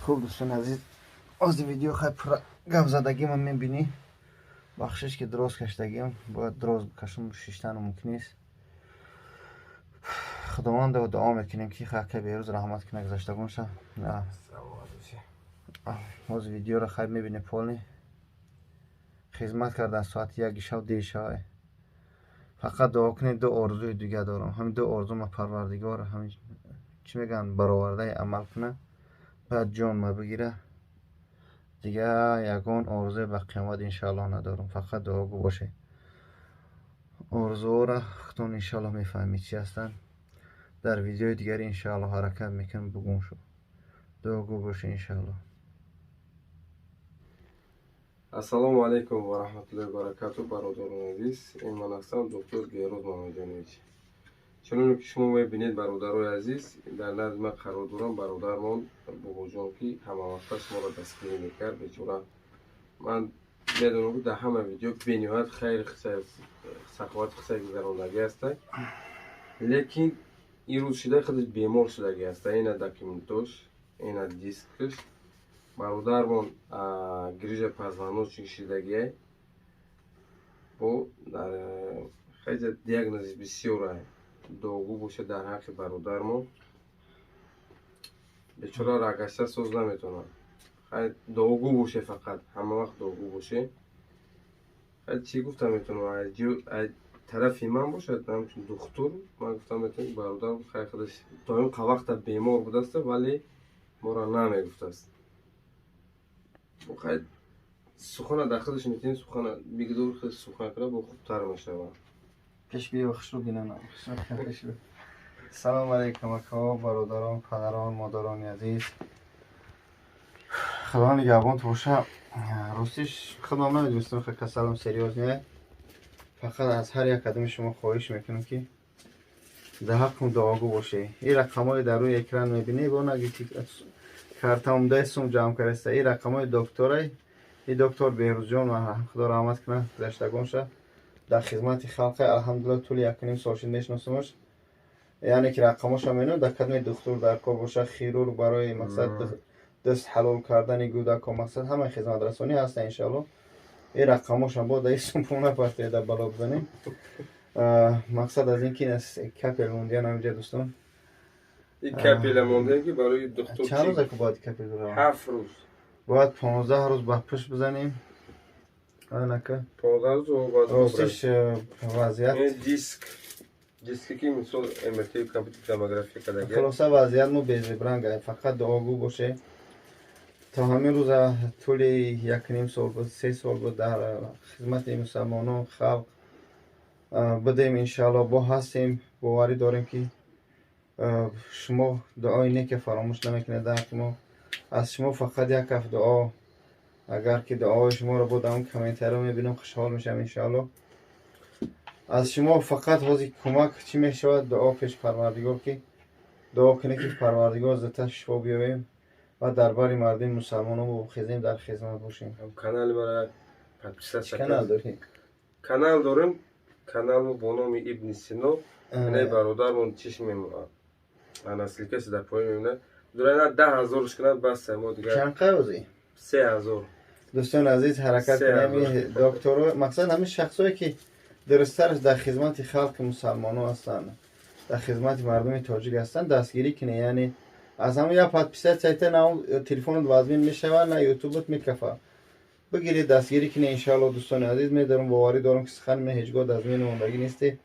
خوب دوستان عزیز از ویدیو خیلی گپ زدگی من میبینی بخشش که دراز کشتگیم باید دراز بکشم شیشتن ممکن نیست. خداوند و دعا میکنیم که خاک بیروز رحمت کنه گذشتگان شه. از ویدیو را خیلی میبینی پولی خدمت کردن ساعت 1 شب دیشب. فقط دعا کنید. دو آرزوی دیگه دارم. همین دو آرزو ما پروردگار همین چی میگن برآورده عمل کنه بعد جان ما بگیره دیگه. یگان آرزوی به قیامت انشالله ندارم. فقط دعاگو باشه. آرزو را خودتون انشالله میفهمید چی هستن. در ویدیو دیگری انشالله حرکت میکنم بگم شو. دعاگو باشه انشالله. Assalomu alaykum va rahmatullohi va barakatuh barodaron aziz. من هستم دکتر بیروز محمدجانویچ. چنانکه که شما میبینید برادرای عزیز در نزد من قرار دارم. برادرمان بوجان که همه وقت شما را دستگیری میکرد بچورا من میدونم که در همه ویدیو بنیاد خیر سخاوت خسای گذراندگی است، لیکن این روز شده خودش بیمار شدگی است. این داکیومنتوش این دیسکش برادرمان گریژ پزوانوچ کشیدگی بو در خیلی دیاگنوز بسیار دوگو باشه در حق برادرمان. بیچاره راگشته سوز نمیتونه. خیلی دوگو باشه فقط همه وقت دوگو باشه. خیلی چی گفتم میتونم طرفی من باشد همچون دکتر من گفتم میتونم برادر خیلی خودش دایم وقت بیمار بوده است ولی ما را نمیگفته است. خیلی سخن داخلش میتونی سخن بگذار خیلی سخن کنه با خوبتر میشه. پیش بیا خشلو بینم. سلام علیکم اکا برادران پدران مادران عزیز. خدا نگهبان تو باشه. راستش خودم نمیدونستم خیلی کسلم سریاز نیه. فقط از هر یک قدم شما خواهش میکنم که در حق دعاگو باشه. این رقمای در روی اکران میبینی با نگی کارتام دستم جمع کرده. این رقمای دکتره. این دکتر بیروز جان و خدا رحمت کنه گذشتگان شه. در خدمت خلق الحمدلله طول 1.5 سال شد میشناسمش. یعنی که رقماش هم اینو در خدمت دکتر در کار باشه. خیرور برای مقصد دست حلال کردن گودک و مقصد همه خدمت رسانی هست انشالله. این رقماش هم با دایستم پونه پرته در بالا بزنیم. مقصد از این که از کپل موندیان همینجا دوستان. این کپل موندیان که برای دکتر چند روزه که باید کپل رو 7 روز باید 15 روز با پشت بزنیم. نکه 15 روز و باید راستش وضعیت این دیسکی که مثل امرتی کامپیوتر توموگرافی کردگی خلاصه وضعیت مو بیزبرنگه. فقط دعاگو باشه تا همین روز طول 1.5 سال بود 3 سال بود در خدمت مسلمانان خلق بدیم انشالله. با هستیم باوری داریم که شما دعای نیک فراموش نمیکنید در حق ما. از شما فقط یک کف دعا اگر که دعای شما رو بود اون کامنتر رو میبینم خوشحال میشم انشالله. از شما فقط واسه کمک چی میشود دعا پیش پروردگار که دعا کنه که پروردگار زنده شفا بیاوریم و دربار مردم مسلمانان رو خیزیم در خدمت باشیم. کانال برای پادپیسات کانال داریم. کانال داریم. کانال با نام ابن سینا. نه برادرمون چشم اصلی کسی در پایین میمونه. دوران 10,000 کنه بس ما دیگه. چند قوزی؟ 3,000. دوستان عزیز حرکت کنیم. دکتر مقصد همین شخصایی که درسترش در خدمت خلق مسلمانان هستند در خدمت مردم تاجیک هستند دستگیری کنه. یعنی از همون یا پادپیسات سایت نه تلفن دوازمین میشوه نه یوتیوبت میکفه بگیرید دستگیری کنه انشالله. دوستان عزیز میدارم باوری دارم که سخن می هیچگاه دزمین موندگی نیستی.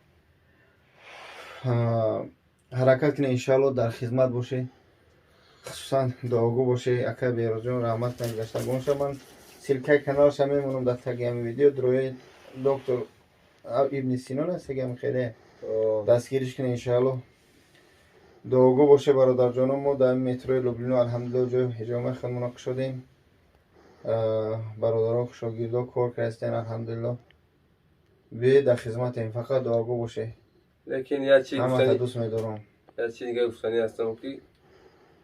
حرکت کنه انشالله در خدمت باشه. خصوصا دعاگو باشه. اکا بیروز جان رحمت کنه گذشتگان شه. من سلکه کنارش هم میمونم در تگ همین ویدیو دروی دکتر ابن سینا است که خیلی دستگیریش کنه انشالله. دعاگو باشه برادر جانم. ما در مترو لوبلینو الحمدلله جو حجامه خیلی مناقش شدیم. برادرها شاگردا کار کردن الحمدلله. به در خدمت این فقط دعاگو باشه. لیکن یا چی همه دوست می‌دارم. یا چی دیگه گفتنی هستم که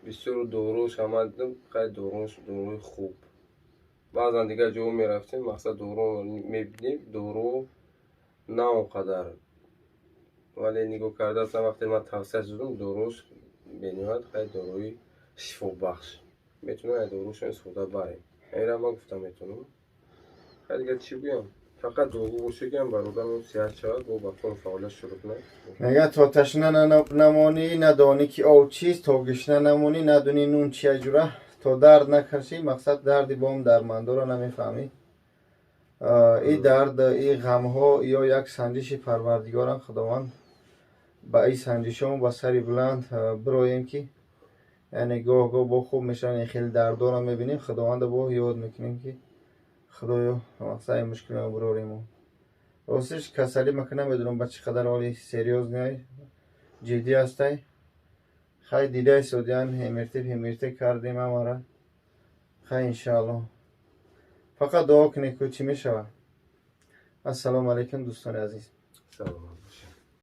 بسیار دوروش آمدم خیلی دوروی خوب. بعضا دیگه جو میرفتیم مقصد دورو میبینیم دورو نه اونقدر ولی نگاه کرده هستم وقتی من توصیه شدم دوروش بنیاد خیلی دوروی شفا بخش میتونه از داروش استفاده بره. این را من گفتم میتونم. دیگه چی بگم؟ فقط داغو باشه که برادرم صحت شود و با خون فعالیت شروع کنه. میگه تا تشنه نمانی ندانی که آب چیست، تا گشنه نمانی ندونی نون چیه جوره، تا درد نکشی مقصد دردی بام درمانده را نمیفهمی. این درد، این غم ها یا یک سنجش پروردگارم خداوند با این سنجش هم با سری بلند برایم که یعنی گاه با خوب میشن خیلی دردها را میبینیم خداوند با یاد میکنیم که خدایا مقصد این مشکل ما براریم. راستش کسلی مکنه نمیدونم با چه قدر حالی سریوز نیای جدی هستی. خیلی دیده سودیان همیرته کردیم همارا. خیلی انشاءالله فقط دعا کنید که چی میشود. السلام علیکم دوستان عزیز. سلام.